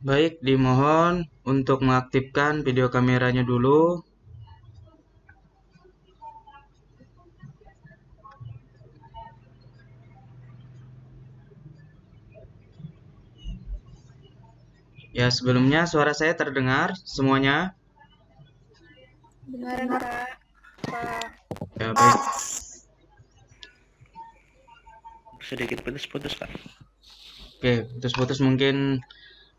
Baik, dimohon untuk mengaktifkan video kameranya dulu. Ya, sebelumnya suara saya terdengar semuanya. Beneran Kak. Ya, baik. Sedikit putus-putus, Kak. Oke, putus-putus mungkin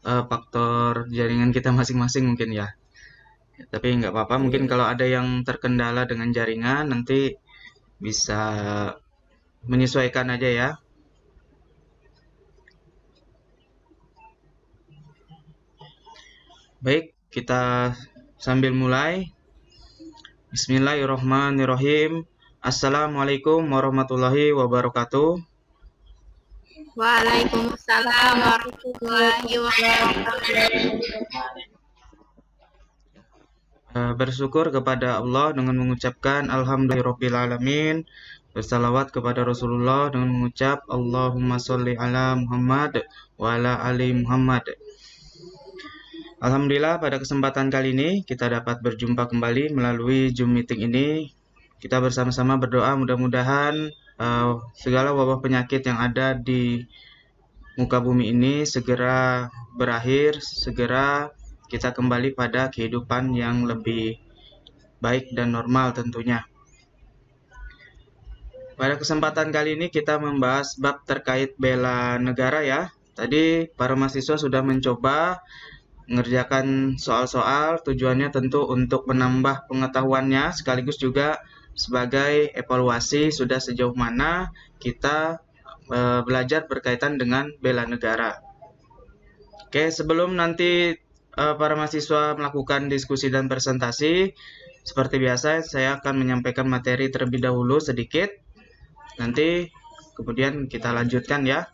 faktor jaringan kita masing-masing mungkin ya. Tapi nggak apa-apa, mungkin kalau ada yang terkendala dengan jaringan nanti bisa menyesuaikan aja ya. Baik, kita sambil mulai. Bismillahirrohmanirrohim. Assalamualaikum warahmatullahi wabarakatuh. Waalaikumsalam warahmatullahi wabarakatuh. Bersyukur kepada Allah dengan mengucapkan Alhamdulillahirrabbilalamin. Bersalawat kepada Rasulullah dengan mengucap Allahumma sholli ala Muhammad wa ala ali Muhammad. Alhamdulillah pada kesempatan kali ini kita dapat berjumpa kembali melalui Zoom meeting ini. Kita bersama-sama berdoa mudah-mudahan segala wabah penyakit yang ada di muka bumi ini segera berakhir, segera kita kembali pada kehidupan yang lebih baik dan normal tentunya. Pada kesempatan kali ini kita membahas bab terkait bela negara ya. Tadi para mahasiswa sudah mencoba mengerjakan soal-soal, tujuannya tentu untuk menambah pengetahuannya sekaligus juga sebagai evaluasi sudah sejauh mana kita belajar berkaitan dengan bela negara. Oke, sebelum nanti para mahasiswa melakukan diskusi dan presentasi, seperti biasa saya akan menyampaikan materi terlebih dahulu sedikit. Nanti kemudian kita lanjutkan ya.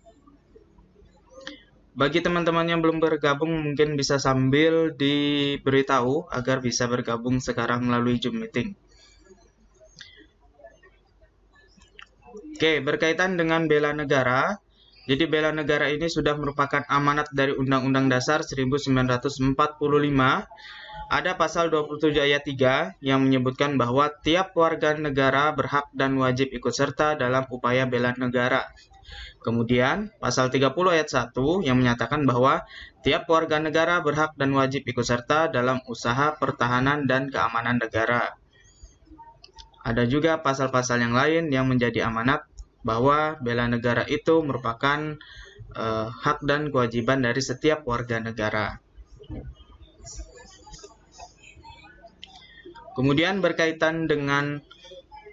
Bagi teman-teman yang belum bergabung mungkin bisa sambil diberitahu agar bisa bergabung sekarang melalui Zoom meeting. Oke, berkaitan dengan bela negara. Jadi bela negara ini sudah merupakan amanat dari Undang-Undang Dasar 1945. Ada pasal 27 ayat 3 yang menyebutkan bahwa tiap warga negara berhak dan wajib ikut serta dalam upaya bela negara. Kemudian, pasal 30 ayat 1 yang menyatakan bahwa tiap warga negara berhak dan wajib ikut serta dalam usaha pertahanan dan keamanan negara. Ada juga pasal-pasal yang lain yang menjadi amanat bahwa bela negara itu merupakan hak dan kewajiban dari setiap warga negara. Kemudian berkaitan dengan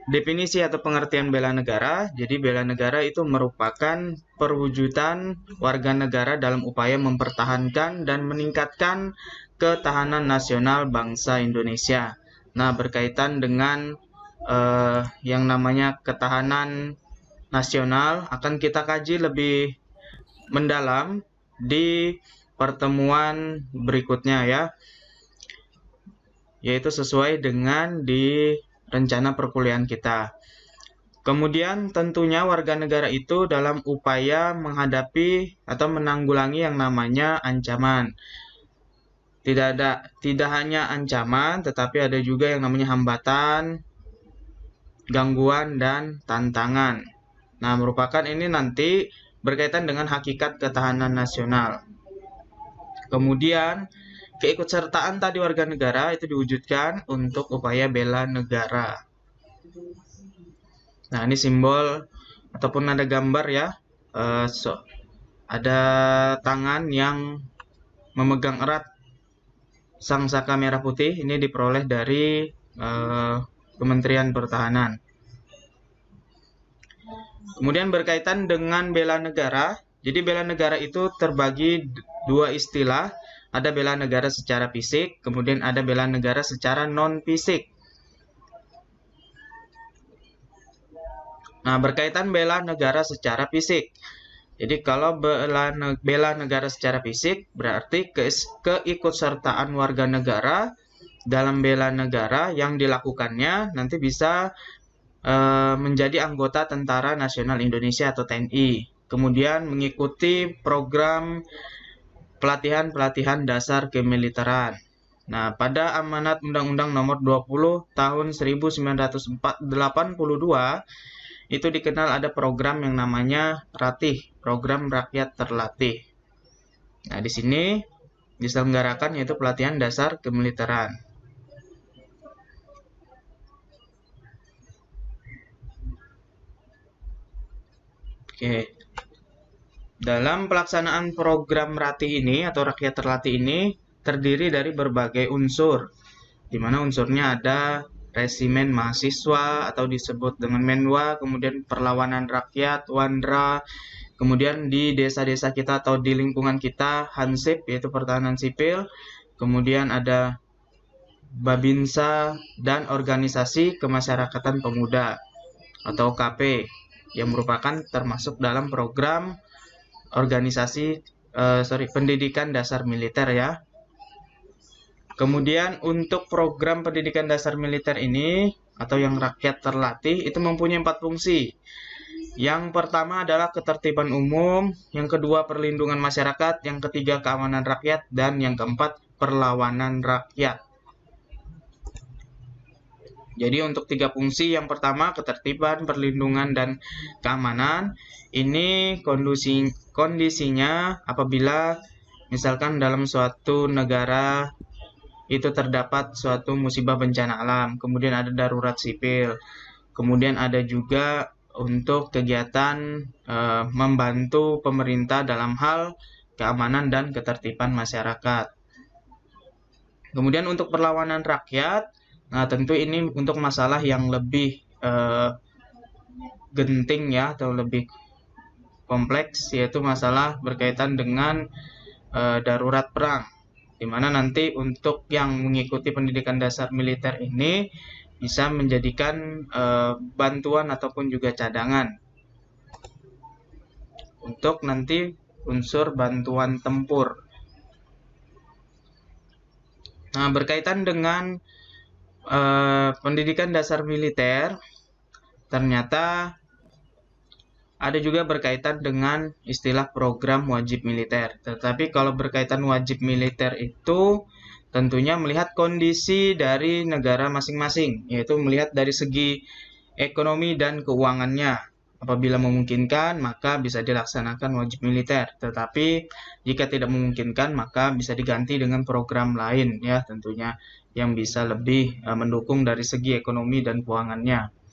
definisi atau pengertian bela negara, jadi bela negara itu merupakan perwujudan warga negara dalam upaya mempertahankan dan meningkatkan ketahanan nasional bangsa Indonesia. Nah, berkaitan dengan yang namanya ketahanan nasional akan kita kaji lebih mendalam di pertemuan berikutnya ya, yaitu sesuai dengan di rencana perkuliahan kita. Kemudian tentunya warga negara itu dalam upaya menghadapi atau menanggulangi yang namanya ancaman. Tidak hanya ancaman, tetapi ada juga yang namanya hambatan, gangguan, dan tantangan. Nah, merupakan ini nanti berkaitan dengan hakikat ketahanan nasional. Kemudian, keikutsertaan tadi warga negara itu diwujudkan untuk upaya bela negara. Nah, ini simbol ataupun ada gambar ya. Ada tangan yang memegang erat sang saka merah putih. Ini diperoleh dari Kementerian Pertahanan. Kemudian berkaitan dengan bela negara. Jadi bela negara itu terbagi dua istilah. Ada bela negara secara fisik, kemudian ada bela negara secara non-fisik. Nah, berkaitan bela negara secara fisik. Jadi kalau bela negara secara fisik berarti keikutsertaan warga negara dalam bela negara yang dilakukannya nanti bisa menjadi anggota Tentara Nasional Indonesia atau TNI. Kemudian mengikuti program pelatihan-pelatihan dasar kemiliteran. Nah, pada amanat Undang-Undang Nomor 20 Tahun 1982 itu dikenal ada program yang namanya RATIH, Program Rakyat Terlatih. Nah, di sini diselenggarakan yaitu pelatihan dasar kemiliteran. Oke. Dalam pelaksanaan program RATIH ini atau Rakyat Terlatih ini terdiri dari berbagai unsur, di mana unsurnya ada resimen mahasiswa atau disebut dengan Menwa, kemudian perlawanan rakyat, Wandra, kemudian di desa-desa kita atau di lingkungan kita Hansip yaitu pertahanan sipil, kemudian ada Babinsa dan organisasi kemasyarakatan pemuda atau KP yang merupakan termasuk dalam program pendidikan dasar militer ya. Kemudian untuk program pendidikan dasar militer ini atau yang rakyat terlatih itu mempunyai 4 fungsi. Yang pertama adalah ketertiban umum, yang kedua perlindungan masyarakat, yang ketiga keamanan rakyat, dan yang keempat perlawanan rakyat. Jadi untuk 3 fungsi, yang pertama ketertiban, perlindungan, dan keamanan, ini kondisinya apabila misalkan dalam suatu negara itu terdapat suatu musibah bencana alam, kemudian ada darurat sipil, kemudian ada juga untuk kegiatan membantu pemerintah dalam hal keamanan dan ketertiban masyarakat. Kemudian untuk perlawanan rakyat, nah tentu ini untuk masalah yang lebih genting ya atau lebih kompleks, yaitu masalah berkaitan dengan darurat perang, di mana nanti untuk yang mengikuti pendidikan dasar militer ini bisa menjadikan bantuan ataupun juga cadangan untuk nanti unsur bantuan tempur. Nah, berkaitan dengan pendidikan dasar militer, ternyata ada juga berkaitan dengan istilah program wajib militer. Tetapi kalau berkaitan wajib militer itu tentunya melihat kondisi dari negara masing-masing, yaitu melihat dari segi ekonomi dan keuangannya. Apabila memungkinkan, maka bisa dilaksanakan wajib militer. Tetapi jika tidak memungkinkan, maka bisa diganti dengan program lain ya tentunya yang bisa lebih mendukung dari segi ekonomi dan keuangannya.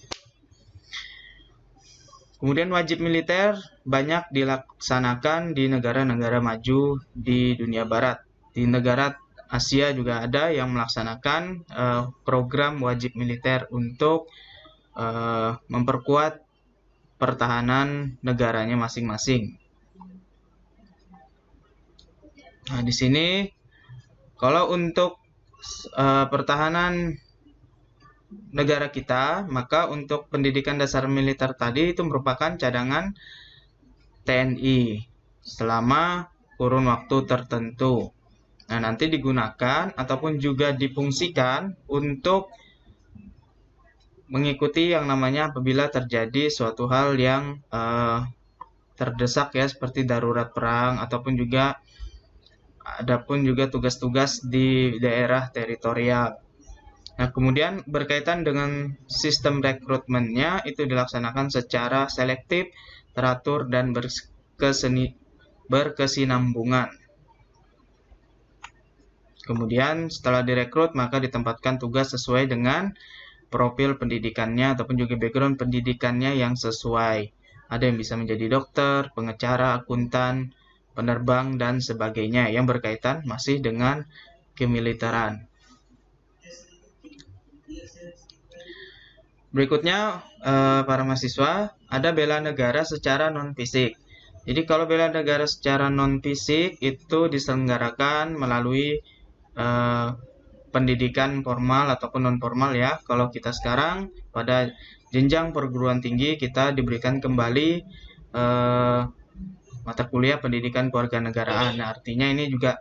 Kemudian wajib militer banyak dilaksanakan di negara-negara maju di dunia barat. Di negara Asia juga ada yang melaksanakan program wajib militer untuk memperkuat pertahanan negaranya masing-masing. Nah, di sini kalau untuk pertahanan negara kita, maka untuk pendidikan dasar militer tadi itu merupakan cadangan TNI selama kurun waktu tertentu. Nah, nanti digunakan ataupun juga difungsikan untuk mengikuti yang namanya apabila terjadi suatu hal yang terdesak ya, seperti darurat perang ataupun juga adapun juga tugas-tugas di daerah teritorial. Nah, kemudian berkaitan dengan sistem rekrutmennya itu dilaksanakan secara selektif, teratur, dan berkesinambungan. Kemudian setelah direkrut maka ditempatkan tugas sesuai dengan profil pendidikannya ataupun juga background pendidikannya yang sesuai. Ada yang bisa menjadi dokter, pengacara, akuntan, penerbang, dan sebagainya yang berkaitan masih dengan kemiliteran. Berikutnya para mahasiswa ada bela negara secara non-fisik. Jadi kalau bela negara secara non-fisik itu diselenggarakan melalui pendidikan formal ataupun non-formal ya. Kalau kita sekarang pada jenjang perguruan tinggi kita diberikan kembali mata kuliah pendidikan kewarganegaraan. Nah, artinya ini juga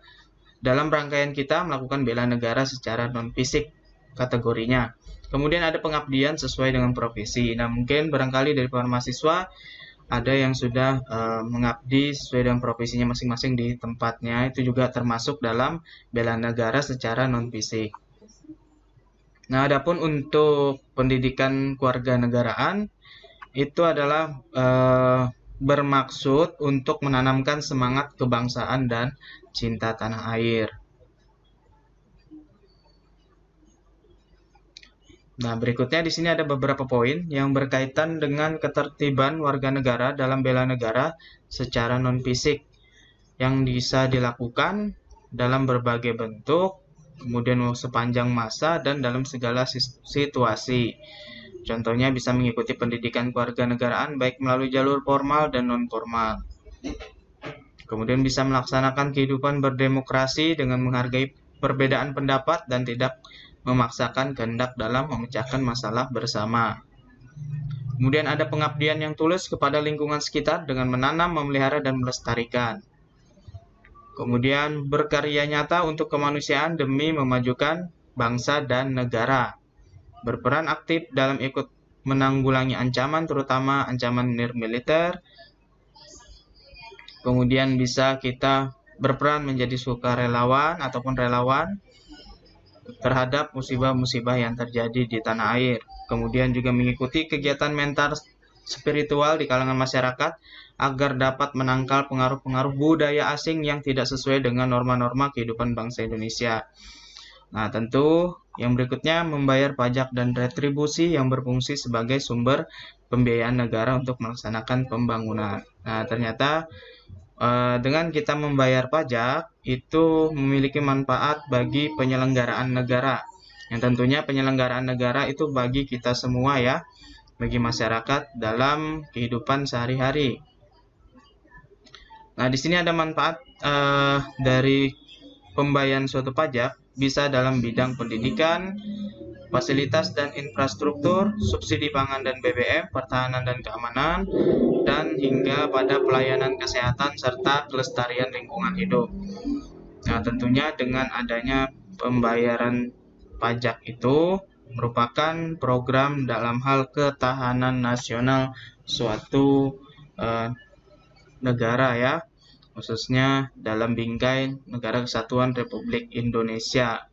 dalam rangkaian kita melakukan bela negara secara non-fisik kategorinya. Kemudian ada pengabdian sesuai dengan profesi. Nah, mungkin barangkali dari para mahasiswa ada yang sudah mengabdi sesuai dengan profesinya masing-masing di tempatnya, itu juga termasuk dalam bela negara secara non-fisik. Nah, adapun untuk pendidikan kewarganegaraan itu adalah bermaksud untuk menanamkan semangat kebangsaan dan cinta tanah air. Nah, berikutnya di sini ada beberapa poin yang berkaitan dengan ketertiban warga negara dalam bela negara secara non-fisik yang bisa dilakukan dalam berbagai bentuk, kemudian sepanjang masa dan dalam segala situasi. Contohnya bisa mengikuti pendidikan kewarganegaraan baik melalui jalur formal dan non-formal. Kemudian bisa melaksanakan kehidupan berdemokrasi dengan menghargai perbedaan pendapat dan tidak memaksakan kehendak dalam memecahkan masalah bersama. Kemudian ada pengabdian yang tulus kepada lingkungan sekitar dengan menanam, memelihara, dan melestarikan. Kemudian berkarya nyata untuk kemanusiaan demi memajukan bangsa dan negara. Berperan aktif dalam ikut menanggulangi ancaman, terutama ancaman militer. Kemudian bisa kita berperan menjadi sukarelawan ataupun relawan terhadap musibah-musibah yang terjadi di tanah air. Kemudian juga mengikuti kegiatan mental spiritual di kalangan masyarakat agar dapat menangkal pengaruh-pengaruh budaya asing yang tidak sesuai dengan norma-norma kehidupan bangsa Indonesia. Nah, tentu yang berikutnya membayar pajak dan retribusi yang berfungsi sebagai sumber pembiayaan negara untuk melaksanakan pembangunan. Nah, ternyata dengan kita membayar pajak itu memiliki manfaat bagi penyelenggaraan negara. Yang tentunya penyelenggaraan negara itu bagi kita semua ya, bagi masyarakat dalam kehidupan sehari-hari. Nah, di sini ada manfaat dari pembayaran suatu pajak bisa dalam bidang pendidikan, fasilitas dan infrastruktur, subsidi pangan dan BBM, pertahanan dan keamanan, dan hingga pada pelayanan kesehatan serta kelestarian lingkungan hidup. Nah, tentunya dengan adanya pembayaran pajak itu merupakan program dalam hal ketahanan nasional suatu negara ya, khususnya dalam bingkai Negara Kesatuan Republik Indonesia.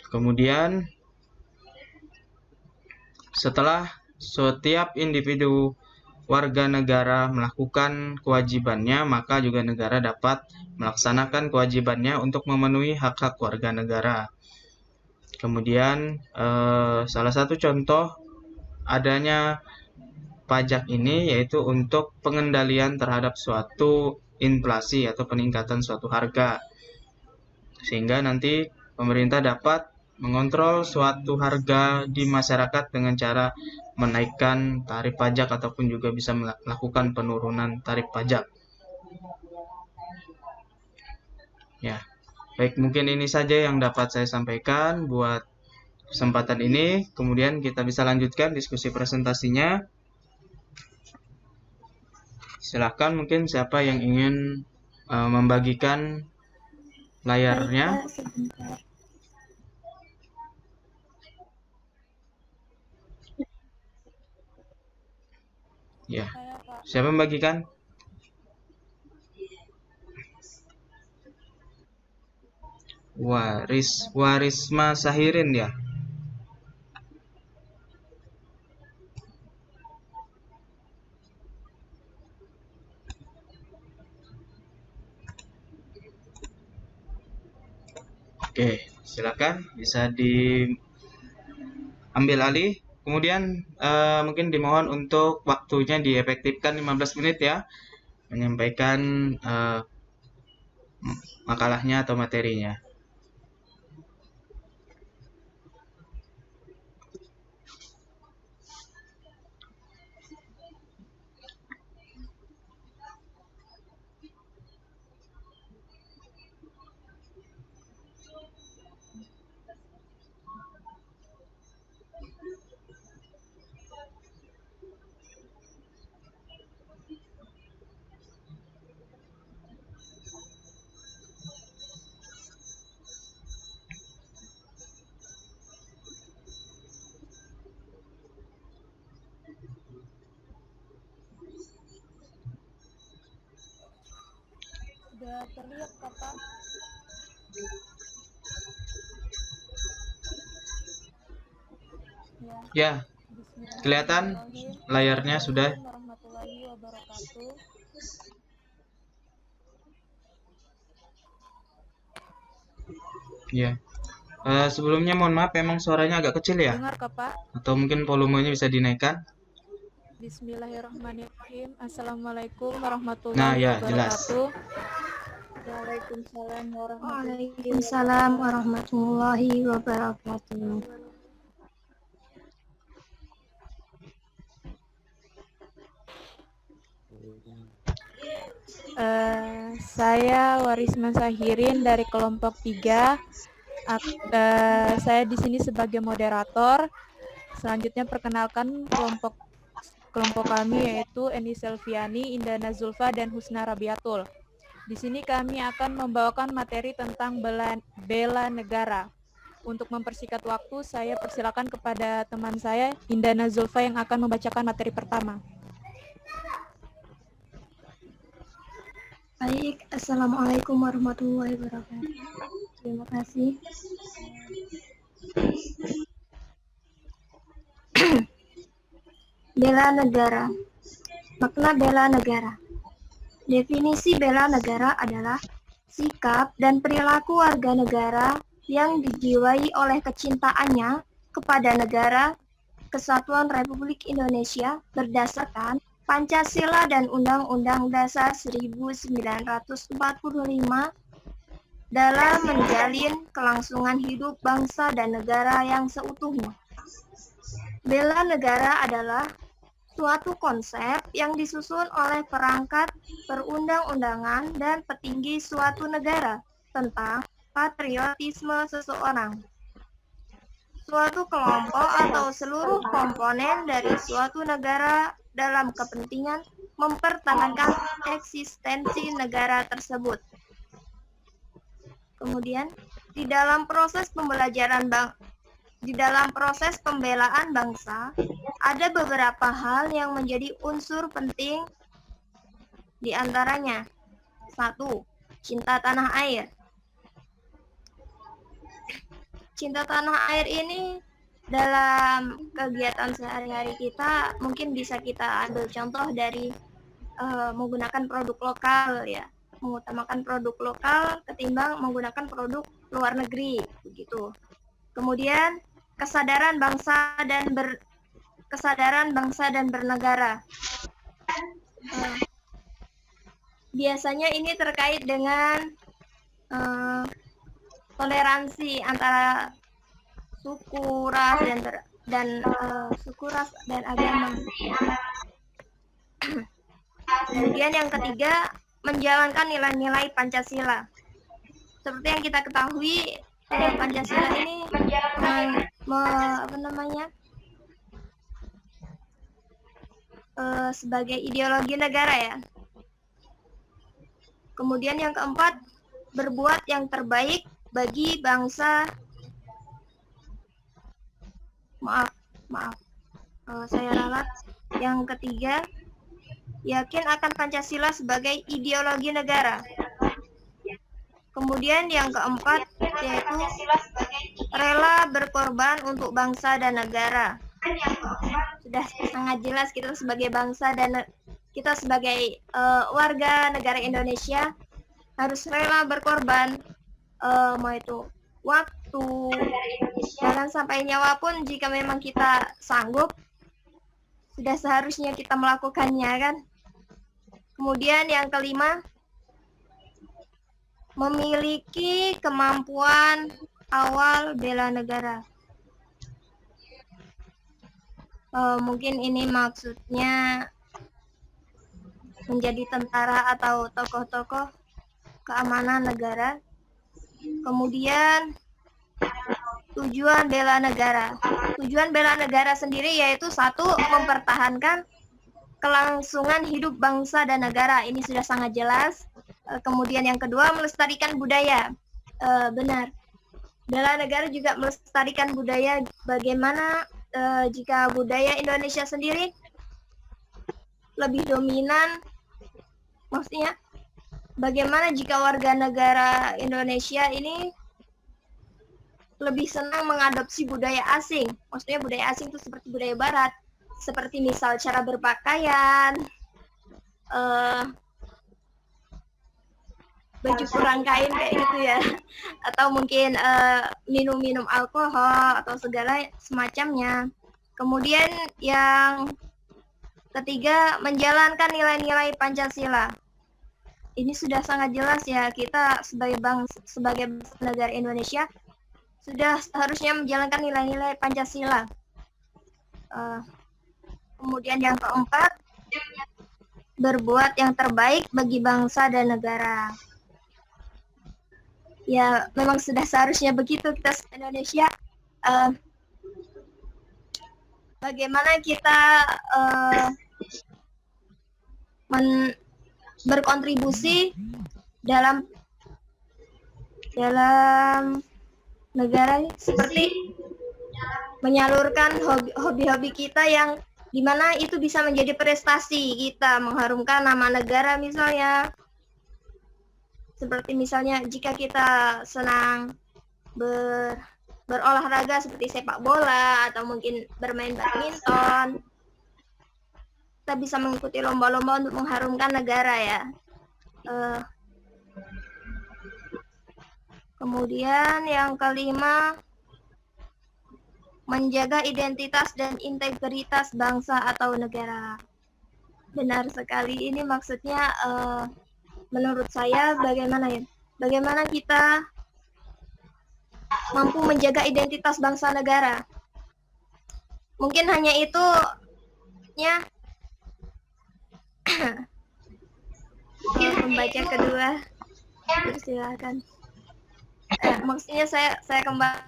Kemudian setelah setiap individu warga negara melakukan kewajibannya, maka juga negara dapat melaksanakan kewajibannya untuk memenuhi hak-hak warga negara. Kemudian salah satu contoh adanya pajak ini yaitu untuk pengendalian terhadap suatu inflasi atau peningkatan suatu harga. Sehingga nanti pemerintah dapat mengontrol suatu harga di masyarakat dengan cara menaikkan tarif pajak ataupun juga bisa melakukan penurunan tarif pajak. Ya, baik, mungkin ini saja yang dapat saya sampaikan buat kesempatan ini. Kemudian kita bisa lanjutkan diskusi presentasinya. Silahkan mungkin siapa yang ingin membagikan layarnya. Ya, siapa membagikan? Warisma Sahirin ya. Oke, silakan bisa diambil alih. Kemudian mungkin dimohon untuk waktunya diefektifkan 15 menit ya, menyampaikan makalahnya atau materinya. Sudah terlihat, Kakak? Ya, kelihatan Bismillahirrahmanirrahim. layarnya sudah. Assalamualaikum warahmatullahi wabarakatuh. Ya. Sebelumnya mohon maaf, emang suaranya agak kecil ya? Dengar, Kakak? Atau mungkin volumenya bisa dinaikkan? Bismillahirrahmanirrahim. Assalamualaikum Nah, warahmatullahi ya, jelas. wabarakatuh. Waalaikumsalam warahmatullahi Waalaikumsalam warahmatullahi wabarakatuh. Saya Warisman Sahirin dari kelompok 3. Saya di sini sebagai moderator. Selanjutnya perkenalkan kelompok kami yaitu Eni Selviani, Indana Zulfa, dan Husna Rabiatul. Di sini kami akan membawakan materi tentang bela negara. Untuk mempersingkat waktu, saya persilakan kepada teman saya, Indana Zulfa, yang akan membacakan materi pertama. Baik, Assalamualaikum warahmatullahi wabarakatuh. Terima kasih. Bela negara. Makna bela negara. Definisi bela negara adalah sikap dan perilaku warga negara yang dijiwai oleh kecintaannya kepada negara Kesatuan Republik Indonesia berdasarkan Pancasila dan Undang-Undang Dasar 1945 dalam menjalin kelangsungan hidup bangsa dan negara yang seutuhnya. Bela negara adalah suatu konsep yang disusun oleh perangkat perundang-undangan dan petinggi suatu negara tentang patriotisme seseorang, suatu kelompok atau seluruh komponen dari suatu negara dalam kepentingan mempertahankan eksistensi negara tersebut. Kemudian, di dalam proses pembelaan bangsa, ada beberapa hal yang menjadi unsur penting, di antaranya 1. Cinta tanah air. Cinta tanah air ini dalam kegiatan sehari-hari kita mungkin bisa kita ambil contoh dari menggunakan produk lokal ya, mengutamakan produk lokal ketimbang menggunakan produk luar negeri begitu. Kemudian kesadaran bangsa dan bernegara. Biasanya ini terkait dengan toleransi antara suku, ras, dan agama. Kemudian yang ketiga, menjalankan nilai-nilai Pancasila. Seperti yang kita ketahui, Pancasila ini sebagai ideologi negara ya. Kemudian yang keempat, berbuat yang terbaik bagi bangsa. Saya ralat. Yang ketiga, yakin akan Pancasila sebagai ideologi negara. Kemudian yang keempat, yaitu rela berkorban untuk bangsa dan negara. Sudah sangat jelas kita sebagai bangsa dan kita sebagai warga negara Indonesia harus rela berkorban, mau itu waktu, bahkan sampai nyawa pun jika memang kita sanggup, sudah seharusnya kita melakukannya kan. Kemudian yang kelima, memiliki kemampuan awal bela negara. Mungkin ini maksudnya menjadi tentara atau tokoh-tokoh keamanan negara. Kemudian tujuan bela negara. Tujuan bela negara sendiri yaitu 1. Mempertahankan kelangsungan hidup bangsa dan negara. Ini sudah sangat jelas. Kemudian yang kedua, melestarikan budaya. Benar. Bela negara juga melestarikan budaya. Bagaimana jika budaya Indonesia sendiri lebih dominan, maksudnya bagaimana jika warga negara Indonesia ini lebih senang mengadopsi budaya asing? Maksudnya budaya asing itu seperti budaya barat, seperti misal cara berpakaian, baju kurang kain kayak gitu ya, atau mungkin minum-minum alkohol atau segala semacamnya. Kemudian yang ketiga, menjalankan nilai-nilai Pancasila. Ini sudah sangat jelas ya, kita sebagai bangsa negara Indonesia sudah seharusnya menjalankan nilai-nilai Pancasila. Kemudian yang keempat, berbuat yang terbaik bagi bangsa dan negara. Ya, memang sudah seharusnya begitu kita Indonesia. Bagaimana kita berkontribusi dalam negara, seperti menyalurkan hobi-hobi kita yang dimana itu bisa menjadi prestasi kita, mengharumkan nama negara misalnya. Seperti misalnya jika kita senang berolahraga seperti sepak bola atau mungkin bermain badminton, kita bisa mengikuti lomba-lomba untuk mengharumkan negara ya. Kemudian yang kelima, menjaga identitas dan integritas bangsa atau negara. Benar sekali, ini maksudnya menurut saya bagaimana kita mampu menjaga identitas bangsa negara. Mungkin hanya itu ya. Pembaca kedua, silakan. Maksudnya saya kembali.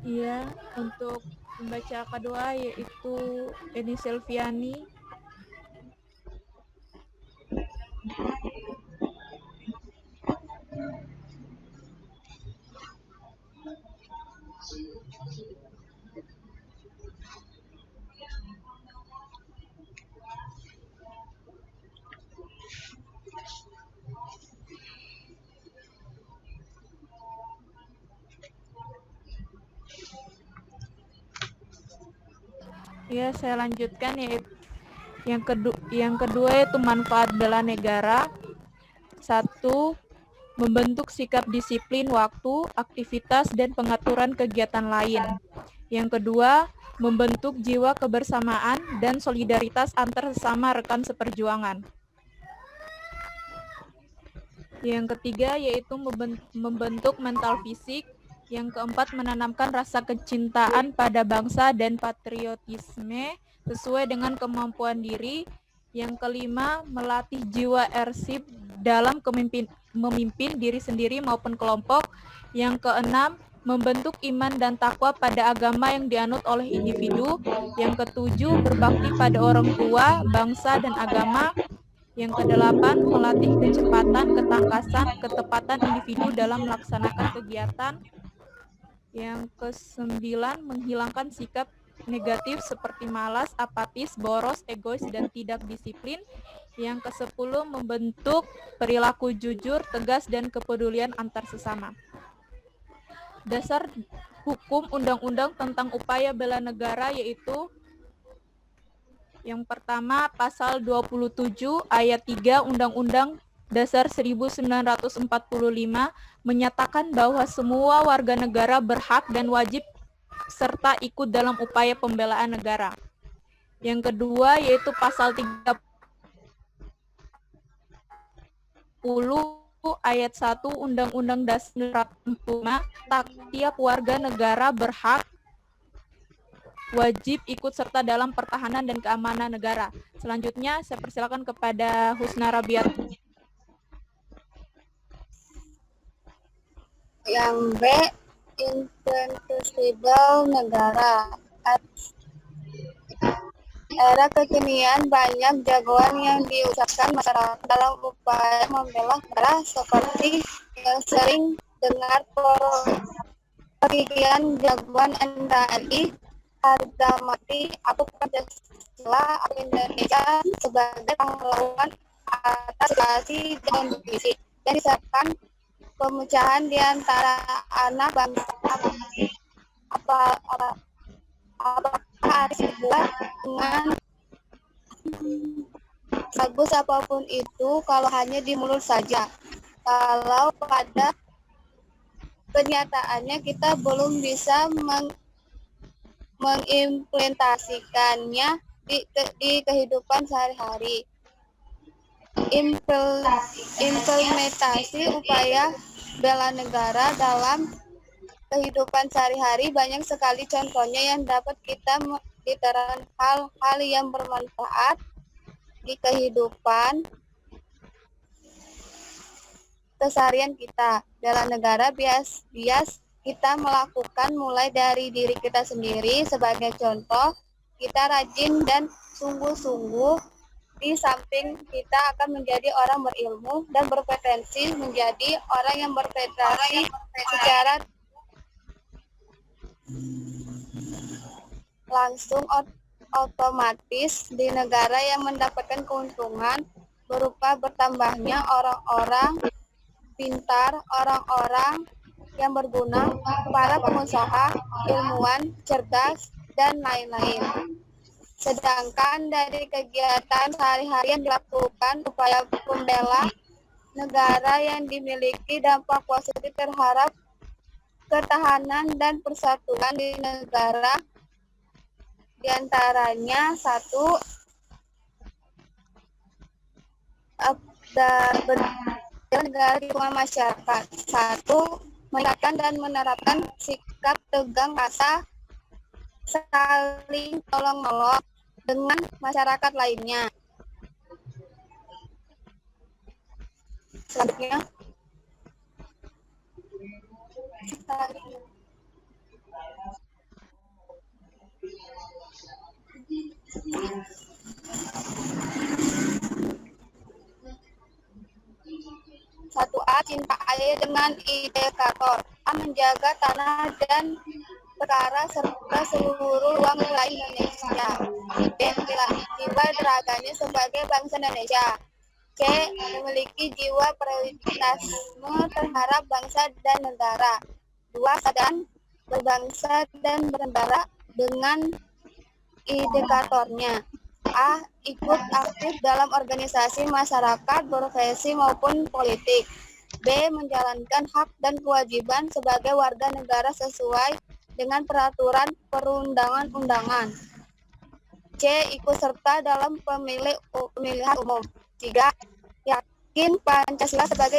Iya, untuk pembaca kedua yaitu Eni Selviani. Ya, saya lanjutkan yaitu yang kedua yaitu manfaat bela negara. 1. Membentuk sikap disiplin waktu, aktivitas, dan pengaturan kegiatan lain. Yang kedua, membentuk jiwa kebersamaan dan solidaritas antar sesama rekan seperjuangan. Yang ketiga yaitu membentuk mental fisik. Yang keempat, menanamkan rasa kecintaan pada bangsa dan patriotisme sesuai dengan kemampuan diri. Yang kelima, melatih jiwa ersip dalam memimpin diri sendiri maupun kelompok. Yang keenam, membentuk iman dan takwa pada agama yang dianut oleh individu. Yang ketujuh, berbakti pada orang tua, bangsa, dan agama. Yang kedelapan, melatih kecepatan, ketangkasan, ketepatan individu dalam melaksanakan kegiatan. Yang kesembilan, menghilangkan sikap negatif seperti malas, apatis, boros, egois, dan tidak disiplin. Yang kesepuluh, membentuk perilaku jujur, tegas, dan kepedulian antar sesama. Dasar hukum undang-undang tentang upaya bela negara yaitu yang pertama, pasal 27 ayat 3 Undang-Undang Dasar 1945 menyatakan bahwa semua warga negara berhak dan wajib serta ikut dalam upaya pembelaan negara. Yang kedua yaitu pasal 30 ayat 1 Undang-Undang Dasar 1945, tiap warga negara berhak wajib ikut serta dalam pertahanan dan keamanan negara. Selanjutnya saya persilakan kepada Husna Rabiatul. Yang B, integritas negara. Era kekinian banyak jagoan yang diucapkan masyarakat dalam upaya membela negara seperti yang sering dengar Sekian jagoan NKRI, harga mati aku Pancasila, aku Indonesia sebagai pahlawan atas situasi dan kondisi, dan disahkan pemecahan di antara anak bangsa. Apakah harus dibuat dengan bagus apapun itu kalau hanya di mulut saja, kalau pada kenyataannya kita belum bisa mengimplementasikannya di kehidupan sehari-hari. Implementasi upaya bela negara dalam kehidupan sehari-hari banyak sekali contohnya yang dapat kita diterapkan hal-hal yang bermanfaat di kehidupan keseharian kita. Bela negara bias kita melakukan mulai dari diri kita sendiri. Sebagai contoh, kita rajin dan sungguh-sungguh, di samping kita akan menjadi orang berilmu dan berpotensi menjadi orang yang berprestasi secara langsung otomatis di negara yang mendapatkan keuntungan berupa bertambahnya orang-orang pintar, orang-orang yang berguna, para pengusaha, ilmuwan, cerdas, dan lain-lain. Sedangkan dari kegiatan sehari-hari yang dilakukan upaya pembela negara yang dimiliki dampak positif terhadap ketahanan dan persatuan di negara, diantaranya satu, negara di lingkungan masyarakat. Satu, meningkatkan dan menerapkan sikap tegang rasa saling tolong-menolong dengan masyarakat lainnya. Selanjutnya, satu A, cinta air dengan indikator A, menjaga tanah dan perkara serta seluruh ruang wilayah Indonesia. B, jiwa raganya sebagai bangsa Indonesia. C, memiliki jiwa prioritasme terhadap bangsa dan negara. 2, dan berbangsa dan bernegara dengan indikatornya. A, ikut aktif dalam organisasi masyarakat, profesi maupun politik. B, menjalankan hak dan kewajiban sebagai warga negara sesuai dengan peraturan perundang-undangan. C, ikut serta dalam pemilihan umum. 3, yakin Pancasila sebagai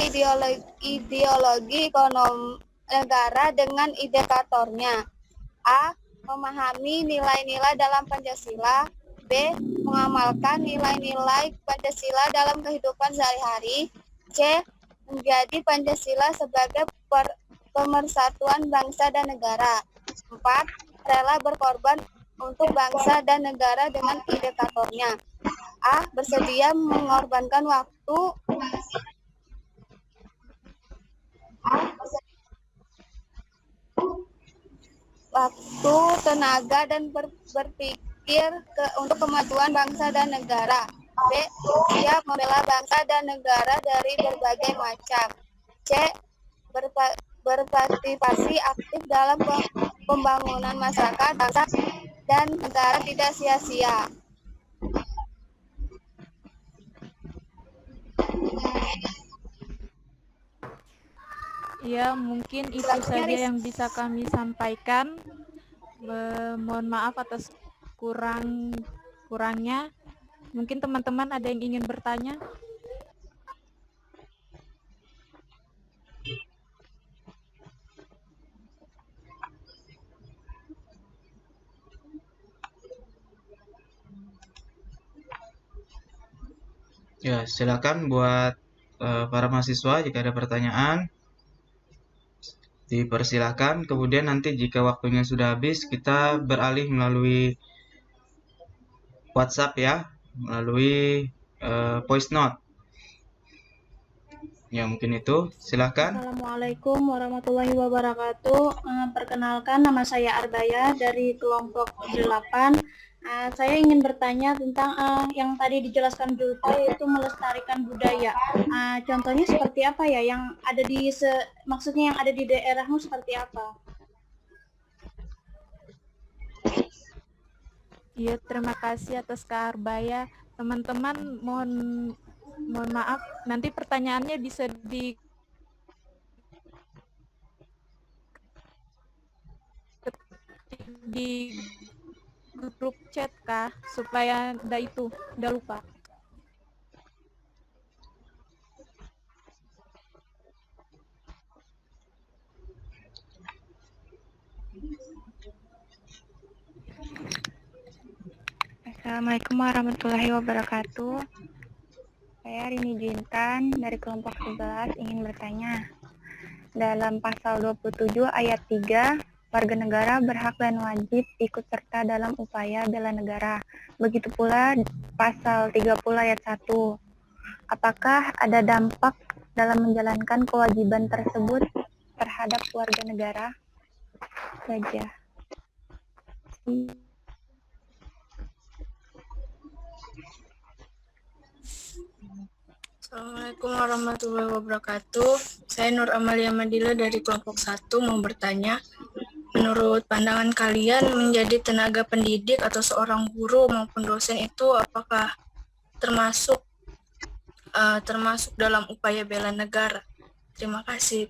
ideologi ekonomi negara dengan indikatornya. A, memahami nilai-nilai dalam Pancasila. B, mengamalkan nilai-nilai Pancasila dalam kehidupan sehari-hari. C, menjadi Pancasila sebagai pemersatuan bangsa dan negara. 4, rela berkorban untuk bangsa dan negara dengan indikatornya. A, bersedia mengorbankan waktu, tenaga, dan berpikir untuk kemajuan bangsa dan negara. B, siap membela bangsa dan negara dari berbagai macam. C, berpartisipasi aktif dalam pembangunan masyarakat, bangsa, dan negara tidak sia-sia. Ya, mungkin itu saja yang bisa kami sampaikan. Mohon maaf atas kurangnya. Mungkin teman-teman ada yang ingin bertanya? Ya, silakan buat para mahasiswa jika ada pertanyaan. Dipersilakan. Kemudian nanti jika waktunya sudah habis, kita beralih melalui WhatsApp ya, melalui voice note. Ya, mungkin itu. Silahkan. Assalamualaikum warahmatullahi wabarakatuh. Perkenalkan, nama saya Arbaya dari kelompok 8. Saya ingin bertanya tentang yang tadi dijelaskan Julfa, yaitu melestarikan budaya. Contohnya seperti apa ya? Yang ada maksudnya yang ada di daerahmu seperti apa? Iya, terima kasih atas Kak Arbaya. Teman-teman mohon maaf, nanti pertanyaannya bisa di grup chat Kak, supaya nggak lupa. Assalamualaikum warahmatullahi wabarakatuh. Saya Rini Jintan dari kelompok 11 ingin bertanya. Dalam pasal 27 ayat 3, warga negara berhak dan wajib ikut serta dalam upaya bela negara. Begitu pula pasal 30 ayat 1. Apakah ada dampak dalam menjalankan kewajiban tersebut terhadap warga negara? Saja. Assalamualaikum warahmatullahi wabarakatuh. Saya Nur Amalia Madila dari kelompok 1 mau bertanya. Menurut pandangan kalian, menjadi tenaga pendidik atau seorang guru maupun dosen itu apakah termasuk dalam upaya bela negara? Terima kasih.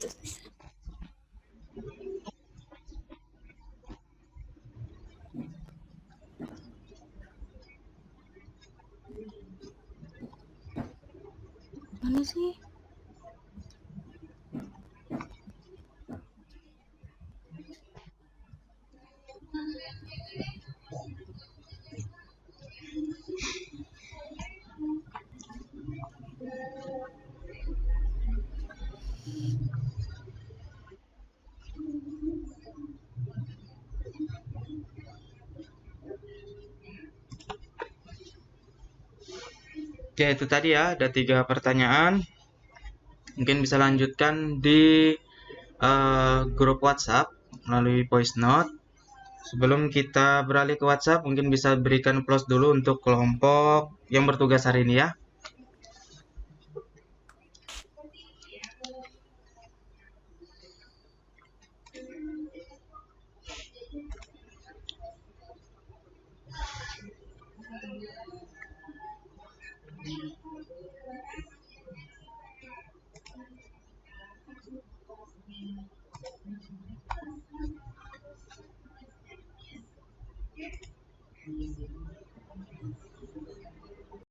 Mana sih? Ya, itu tadi ya, ada 3 pertanyaan. Mungkin bisa lanjutkan di grup WhatsApp melalui voice note. Sebelum kita beralih ke WhatsApp, mungkin bisa berikan close dulu untuk kelompok yang bertugas hari ini ya.